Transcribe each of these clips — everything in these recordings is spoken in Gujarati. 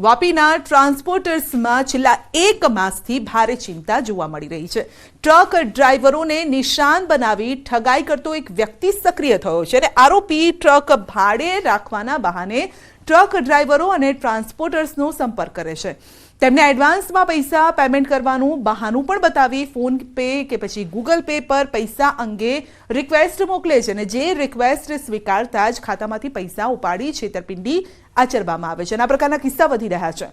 વાપીના ટ્રાન્સપોર્ટર્સમાં છેલ્લા 1 માસથી ભારે ચિંતા જોવા મળી રહી છે। ટ્રક ડ્રાઈવરોને નિશાન બનાવી ઠગાઈ કરતો એક વ્યક્તિ સક્રિય થયો છે અને આરોપી ટ્રક ભાડે રાખવાના બહાને ટ્રક ડ્રાઈવરો અને ટ્રાન્સપોર્ટર્સનો સંપર્ક કરે છે। તેમને એડવાન્સમાં પૈસા પેમેન્ટ કરવાનું બહાનું પણ બતાવી ફોન પે કે પછી ગૂગલ પે પર પૈસા અંગે રિક્વેસ્ટ મોકલે છે અને જે રિક્વેસ્ટ સ્વીકારતા જ ખાતામાંથી પૈસા ઉપાડી છેતરપિંડી આચરવામાં આવે છે અને આ પ્રકારના કિસ્સા વધી રહ્યા છે।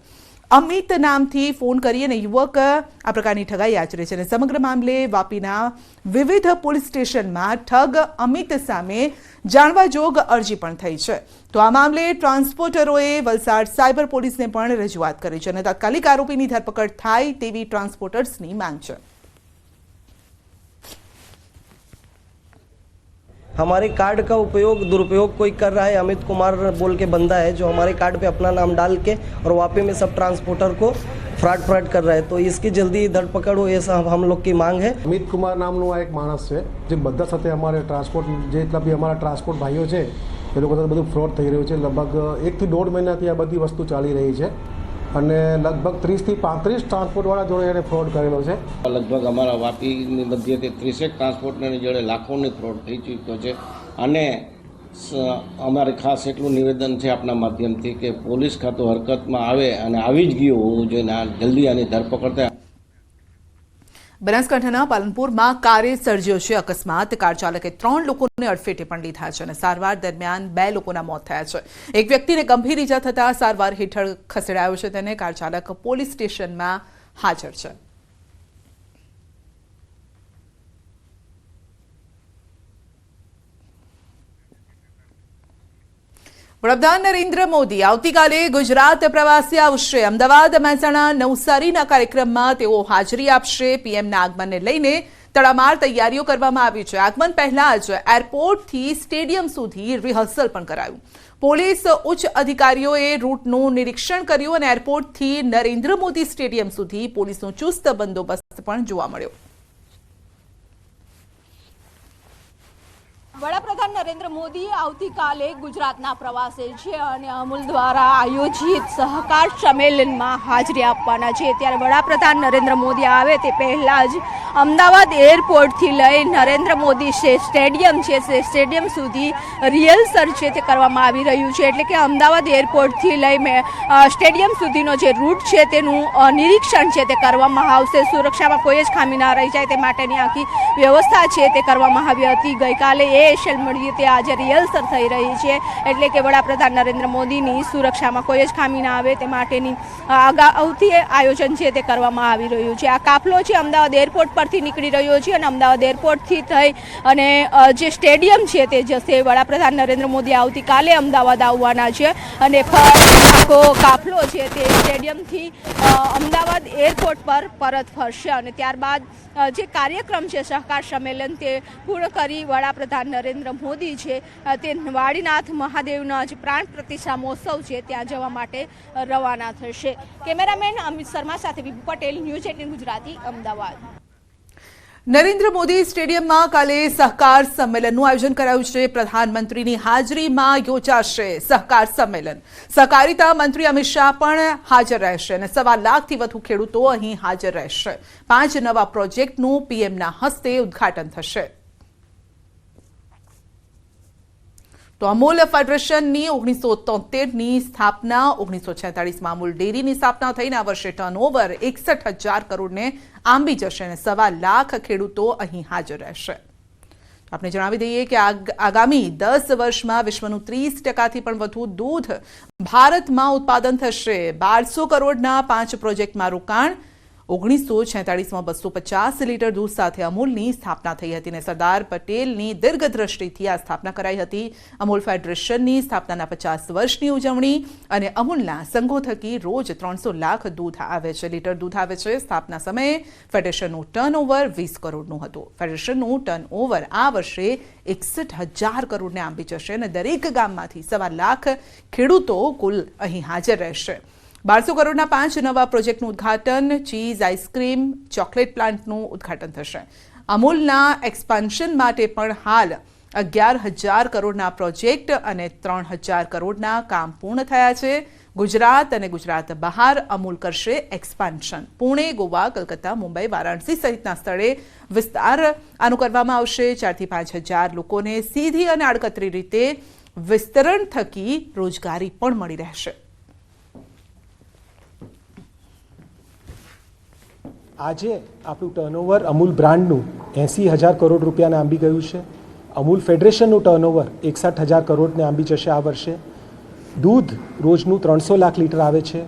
અમિત નામથી ફોન કરી અને યુવક આ પ્રકારની ઠગાઈ આચરે છે અને સમગ્ર મામલે વાપીના વિવિધ પોલીસ સ્ટેશનમાં ઠગ અમિત સામે જાણવા જોગ અરજી પણ થઈ છે। તો આ મામલે ટ્રાન્સપોર્ટરોએ વલસાડ સાયબર પોલીસને પણ રજૂઆત કરી છે અને તાત્કાલિક આરોપીની ધરપકડ થાય તેવી ટ્રાન્સપોર્ટર્સની માંગ છે। हमारे कार्ड का उपयोग दुरुपयोग कोई कर रहा है। अमित कुमार बोल के बंदा है जो हमारे कार्ड पे अपना नाम डाल के और वापी में सब ट्रांसपोर्टर को फ्रॉड कर रहा है, तो इसकी जल्दी धरपकड़ हो ऐसा हम लोग की मांग है। अमित कुमार नामનો આ એક માણસ છે જે બધા સાથે અમારે ટ્રાન્સપોર્ટ જેટલા બી અમારા ટ્રાન્સપોર્ટ ભાઈઓ છે એ લોકો સાથે બધું ફ્રોડ થઈ રહ્યું છે। લગભગ 1 થી 1.5 મહિનાથી આ બધી વસ્તુ ચાલી રહી છે અને લગભગ 30 થી 35 ટ્રાન્સપોર્ટવાળા જોડે એને ફ્રોડ કરેલો છે। લગભગ અમારા વાપીની મધ્યથી 30 ટ્રાન્સપોર્ટરની જોડે લાખોની ફ્રોડ થઈ ચૂક્યો છે અને અમારે ખાસ એટલું નિવેદન છે આપના માધ્યમથી કે પોલીસ ખાતું હરકતમાં આવે અને આવી જ ગયું હોવું જોઈએ, જલ્દી આની ધરપકડ થાય। બનાસકાંઠાના પાલનપુરમાં કારે સર્જ્યો છે અકસ્માત। કાર ચાલકે 3 લોકોને અડફેટે પણ લીધા છે અને સારવાર દરમિયાન 2 લોકોના મોત થયા છે। એક વ્યક્તિને ગંભીર ઈજા થતા સારવાર હેઠળ ખસેડાયો છે, તેને કાર ચાલક પોલીસ સ્ટેશનમાં હાજર છે। વડાપ્રધાન નરેન્દ્ર મોદી આવતીકાલે ગુજરાત પ્રવાસે આવશે। અમદાવાદ, મહેસાણા, નવસારીના કાર્યક્રમમાં તેઓ હાજરી આપશે। પીએમના આગમનને લઈને તડામાર તૈયારીઓ કરવામાં આવી છે। આગમન પહેલા જ એરપોર્ટથી સ્ટેડિયમ સુધી રિહર્સલ પણ કરાયું। પોલીસ ઉચ્ચ અધિકારીઓએ રૂટનું નિરીક્ષણ કર્યું અને એરપોર્ટથી નરેન્દ્ર મોદી સ્ટેડિયમ સુધી પોલીસનો ચુસ્ત બંદોબસ્ત પણ જોવા મળ્યો। વડાપ્રધાન નરેન્દ્ર મોદી આવતીકાલે ગુજરાતના પ્રવાસે છે અને અમૂલ દ્વારા આયોજિત સહકાર સંમેલનમાં હાજરી આપવાના છે। ત્યારે વડાપ્રધાન નરેન્દ્ર મોદી આવે તે પહેલાં જ અમદાવાદ એરપોર્ટથી લઈ નરેન્દ્ર મોદી સ્ટેડિયમ છે તે સ્ટેડિયમ સુધી રિહર્સલ છે તે કરવામાં આવી રહ્યું છે। એટલે કે અમદાવાદ એરપોર્ટથી લઈ સ્ટેડિયમ સુધીનો જે રૂટ છે તેનું નિરીક્ષણ છે તે કરવામાં આવશે। સુરક્ષામાં કોઈ જ ખામી ના રહી જાય તે માટેની આખી વ્યવસ્થા છે તે કરવામાં આવી હતી। ગઈકાલે મળીએ તે આજે રિહર્સલ થઈ રહી છે, એટલે કે વડાપ્રધાન નરેન્દ્ર મોદીની સુરક્ષામાં કોઈ જ ખામી ના આવે તે માટેની અગાઉથી આયોજન છે તે કરવામાં આવી રહ્યું છે। આ કાફલો છે અમદાવાદ એરપોર્ટ પરથી નીકળી રહ્યો છે અને અમદાવાદ એરપોર્ટથી થઈ અને જે સ્ટેડિયમ છે તે જશે। વડાપ્રધાન નરેન્દ્ર મોદી આવતીકાલે અમદાવાદ આવવાના છે અને આખો કાફલો છે તે સ્ટેડિયમથી અમદાવાદ એરપોર્ટ પર પરત ફરશે અને ત્યારબાદ જે કાર્યક્રમ છે સહકાર સંમેલન તે પૂર્ણ કરી વડાપ્રધાન નરેન્દ્ર મોદી છે તે વાડીનાથ મહાદેવના જે પ્રાણ પ્રતિષ્ઠા મહોત્સવ છે ત્યાં જવા માટે રવાના થશે। કેમેરામેન અમિત શર્મા સાથે વિભુ પટેલ, ન્યૂઝ 18 ગુજરાતી, અમદાવાદ। નરેન્દ્ર મોદી સ્ટેડિયમમાં કાલે સહકાર સંમેલનનું આયોજન કરાયું છે। પ્રધાનમંત્રીની હાજરીમાં યોજાશે સહકાર સંમેલન। સહકારિતા મંત્રી અમિત શાહ પણ હાજર રહેશે અને 1.25 લાખથી વધુ ખેડૂતો અહીં હાજર રહેશે। 5 નવા પ્રોજેક્ટનું પીએમના હસ્તે ઉદ્ઘાટન થશે। તો અમૂલ ફેડરેશનની 1973ની સ્થાપના, 1946માં અમૂલ ડેરીની સ્થાપના થઈને આ વર્ષે ટર્નઓવર 61,000 કરોડને આંબી જશે અને 1.25 લાખ ખેડૂતો અહીં હાજર રહેશે। આપણે જણાવી દઈએ કે આગામી 10 વર્ષમાં વિશ્વનું 30%થી પણ વધુ દૂધ ભારતમાં ઉત્પાદન થશે। 1200 કરોડના 5 પ્રોજેક્ટમાં રોકાણ। 1946માં 250 લીટર દૂધ સાથે અમૂલની સ્થાપના થઈ હતી અને સરદાર પટેલની દીર્ઘદ્રષ્ટિથી આ સ્થાપના કરાઈ હતી। અમૂલ ફેડરેશનની સ્થાપનાના 50 વર્ષની ઉજવણી અને અમૂલના સંઘો થકી રોજ 300 લાખ લીટર દૂધ આવે છે। સ્થાપના સમયે ફેડરેશનનું ટર્નઓવર 20 કરોડનું હતું। ફેડરેશનનું ટર્નઓવર આ વર્ષે 61,000 કરોડને આંબી જશે અને દરેક ગામમાંથી 1.25 લાખ ખેડૂતો કુલ અહીં હાજર રહેશે। 1200 કરોડના 5 નવા પ્રોજેક્ટનું ઉદ્ઘાટન। ચીઝ, આઈસ્ક્રીમ, ચોકલેટ પ્લાન્ટનું ઉદ્ઘાટન થશે। અમૂલના એક્સપાન્શન માટે પણ હાલ 11,000 કરોડના પ્રોજેક્ટ અને 3,000 કરોડના કામ પૂર્ણ થયા છે। ગુજરાત અને ગુજરાત બહાર અમૂલ કરશે એક્સપાન્શન. પુણે, ગોવા, કલકત્તા, મુંબઈ, વારાણસી સહિતના સ્થળે વિસ્તાર આનું કરવામાં આવશે. 4 થી 5 હજાર લોકોને સીધી અને આડકતરી રીતે વિસ્તરણ થકી રોજગારી પણ મળી રહેશે. આજે આપણું ટર્નઓવર અમૂલ બ્રાન્ડનું 80,000 કરોડ રૂપિયાને આંબી ગયું છે. અમૂલ ફેડરેશનનું ટર્નઓવર 61,000 કરોડને આંબી જશે આ વર્ષે. દૂધ રોજનું 300 લાખ લીટર આવે છે.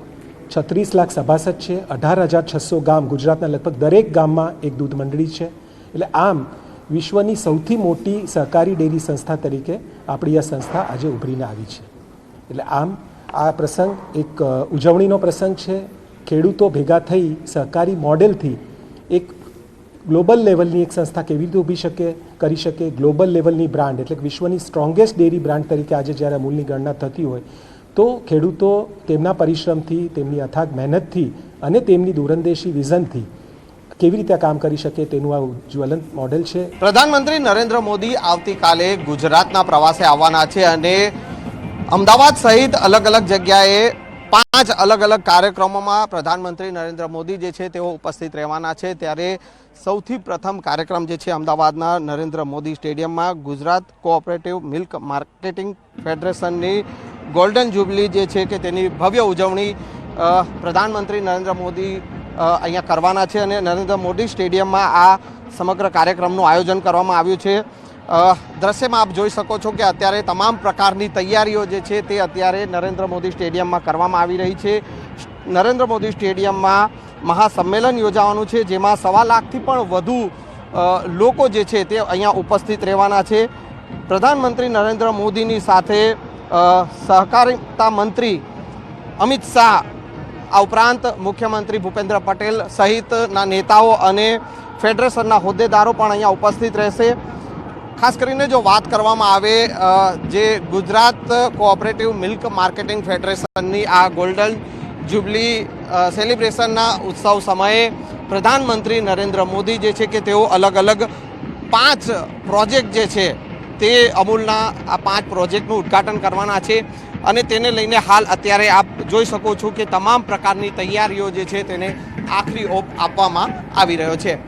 36 લાખ સભાસદ છે. 18,600 ગામ, ગુજરાતના લગભગ દરેક ગામમાં એક દૂધ મંડળી છે. એટલે આમ વિશ્વની સૌથી મોટી સહકારી ડેરી સંસ્થા તરીકે આપણી આ સંસ્થા આજે ઉભરીને આવી છે. એટલે આમ આ પ્રસંગ એક ઉજવણીનો પ્રસંગ છે. ખેડૂતો ભેગા થઈ સહકારી મોડેલથી એક ગ્લોબલ લેવલની એક સંસ્થા કેવી રીતે ઊભી કરી શકે, ગ્લોબલ લેવલની બ્રાન્ડ એટલે વિશ્વની સ્ટ્રોંગેસ્ટ ડેરી બ્રાન્ડ તરીકે આજે જ્યારે અમૂલની ગણના થતી હોય તો ખેડૂતો તેમના પરિશ્રમથી, તેમની અથાગ મહેનતથી અને તેમની દૂરંદેશી વિઝનથી કેવી રીતે કામ કરી શકે તેનું આ જ્વલંત મોડેલ છે. પ્રધાનમંત્રી નરેન્દ્ર મોદી આવતીકાલે ગુજરાતના પ્રવાસે આવવાના છે અને અમદાવાદ સહિત અલગ અલગ જગ્યાએ 5 અલગ અલગ કાર્યક્રમોમાં પ્રધાનમંત્રી નરેન્દ્ર મોદી જે છે તેઓ ઉપસ્થિત રહેવાના છે. ત્યારે સૌથી પ્રથમ કાર્યક્રમ જે છે અમદાવાદના નરેન્દ્ર મોદી સ્ટેડિયમમાં ગુજરાત કોઓપરેટિવ મિલ્ક માર્કેટિંગ ફેડરેશનની ગોલ્ડન જ્યુબલી જે છે કે તેની ભવ્ય ઉજવણી પ્રધાનમંત્રી નરેન્દ્ર મોદી અહીંયા કરવાના છે અને નરેન્દ્ર મોદી સ્ટેડિયમમાં આ સમગ્ર કાર્યક્રમનું આયોજન કરવામાં આવ્યું છે. દ્રશ્યમાં આપ જોઈ શકો છો કે અત્યારે તમામ પ્રકારની તૈયારીઓ જે છે તે અત્યારે નરેન્દ્ર મોદી સ્ટેડિયમમાં કરવામાં આવી રહી છે. નરેન્દ્ર મોદી સ્ટેડિયમમાં મહાસંમેલન યોજાવાનું છે જેમાં 1.25 લાખથી પણ વધુ લોકો જે છે તે અહીંયા ઉપસ્થિત રહેવાના છે. પ્રધાનમંત્રી નરેન્દ્ર મોદીની સાથે સહકારિતા મંત્રી અમિત શાહ, આ ઉપરાંત મુખ્યમંત્રી ભૂપેન્દ્ર પટેલ સહિતના નેતાઓ અને ફેડરેશનના હોદ્દેદારો પણ અહીંયા ઉપસ્થિત રહેશે. ખાસ કરીને જો વાત કરવામાં આવે જે ગુજરાત કોઓપરેટિવ મિલ્ક માર્કેટિંગ ફેડરેશનની આ ગોલ્ડન જ્યુબલી સેલિબ્રેશનના ઉત્સવ સમયે પ્રધાનમંત્રી નરેન્દ્ર મોદી જે છે કે તેઓ અલગ અલગ 5 પ્રોજેક્ટ જે છે તે અમૂલના આ 5 પ્રોજેક્ટનું ઉદ્ઘાટન કરવાના છે અને તેને લઈને હાલ અત્યારે આપ જોઈ શકો છો કે તમામ પ્રકારની તૈયારીઓ જે છે તેને આખરી ઓપ આપવામાં આવી રહ્યો છે.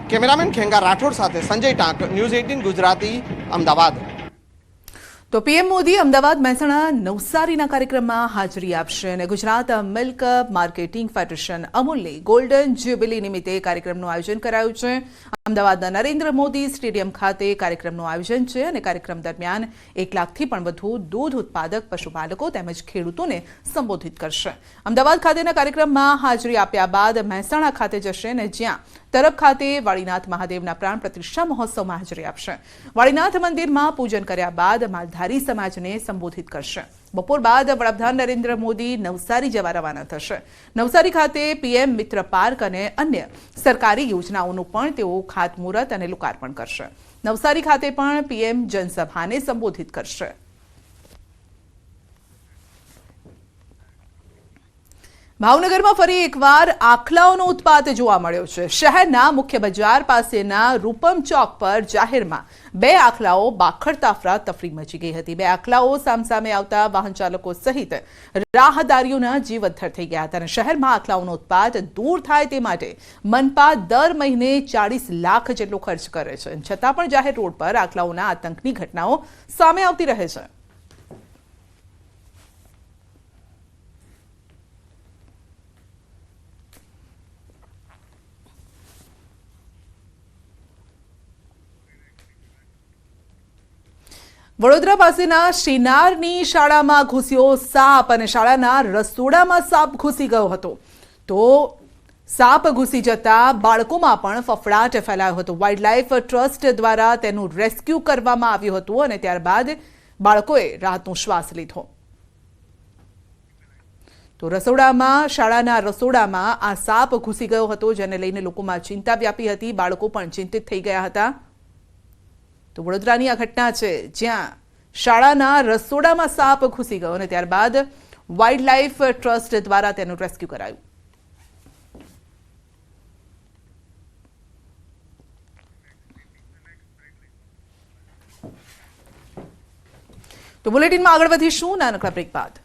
કેમેરામેન ખેંગા રાઠોડ સાથે સંજય ટાંક, ન્યૂઝ 18 ગુજરાતી, અમદાવાદ. તો પીએમ મોદી અમદાવાદ, મહેસાણા, નવસારીના કાર્યક્રમમાં હાજરી આપશે અને ગુજરાત મિલ્ક માર્કેટિંગ ફેડરેશન અમૂલની ગોલ્ડન જ્યુબિલી નિમિત્તે કાર્યક્રમનું આયોજન કરાયું છે. અમદાવાદના નરેન્દ્ર મોદી સ્ટેડિયમ ખાતે કાર્યક્રમનું આયોજન છે અને કાર્યક્રમ દરમિયાન 1 લાખથી પણ વધુ દૂધ ઉત્પાદક પશુપાલકો તેમજ ખેડૂતોને સંબોધિત કરશે. અમદાવાદ ખાતેના કાર્યક્રમમાં હાજરી આપ્યા બાદ મહેસાણા ખાતે જશે અને જ્યાં તરફ ખાતે વાળીનાથ મહાદેવના પ્રાણ પ્રતિષ્ઠા મહોત્સવમાં હાજરી આપશે. વાળીનાથ મંદિરમાં પૂજન કર્યા બાદ માલધારી સમાજને સંબોધિત કરશે. બપોર બાદ વડાપ્રધાન નરેન્દ્ર મોદી નવસારી જવા રવાના થશે. નવસારી ખાતે પીએમ મિત્ર પાર્ક અને અન્ય સરકારી યોજનાઓનું પણ તેઓ ખાતમુહૂર્ત અને લોકાર્પણ કરશે. નવસારી ખાતે પણ પીએમ જનસભાને સંબોધિત કરશે. ભાવનગરમાં ફરી એકવાર આખલાઓનો ઉત્પાત જોવા મળ્યો છે. શહેરના મુખ્ય બજાર પાસેના રૂપમ ચોક પર જાહેરમાં 2 આખલાઓ બાખડતા અફરાતફરી મચી ગઈ હતી. 2 આખલાઓ સામસામે આવતા વાહન ચાલકો સહિત રાહદારીઓના જીવ અદ્ધર થઈ ગયા હતા અને શહેરમાં આખલાઓનો ઉત્પાત દૂર થાય તે માટે મનપા દર મહિને 40 લાખ જેટલો ખર્ચ કરે છે. છતાં પણ જાહેર રોડ પર આખલાઓના આતંકની ઘટનાઓ સામે આવતી રહે છે. વડોદરા પાસેના શ્રીનારની શાળામાં ઘૂસ્યો સાપ અને શાળાના રસોડામાં સાપ ઘૂસી ગયો હતો. તો સાપ ઘૂસી જતા બાળકોમાં પણ ફફડાટ ફેલાયો હતો. વાઇલ્ડલાઇફ ટ્રસ્ટ દ્વારા તેનું રેસ્ક્યુ કરવામાં આવ્યું હતું અને ત્યારબાદ બાળકોએ રાહતનો શ્વાસ લીધો. તો શાળાના રસોડામાં આ સાપ ઘૂસી ગયો હતો જેને લઈને લોકોમાં ચિંતા વ્યાપી હતી. બાળકો પણ ચિંતિત થઈ ગયા હતા. તો વડોદરાની આ ઘટના છે જ્યાં શાળાના રસોડામાં સાપ ઘૂસી ગયો અને ત્યારબાદ વાઇલ્ડલાઇફ ટ્રસ્ટ દ્વારા તેનું રેસ્ક્યુ કરાયું. તો બુલેટિનમાં આગળ વધીશું નાનકડા બ્રેક બાદ.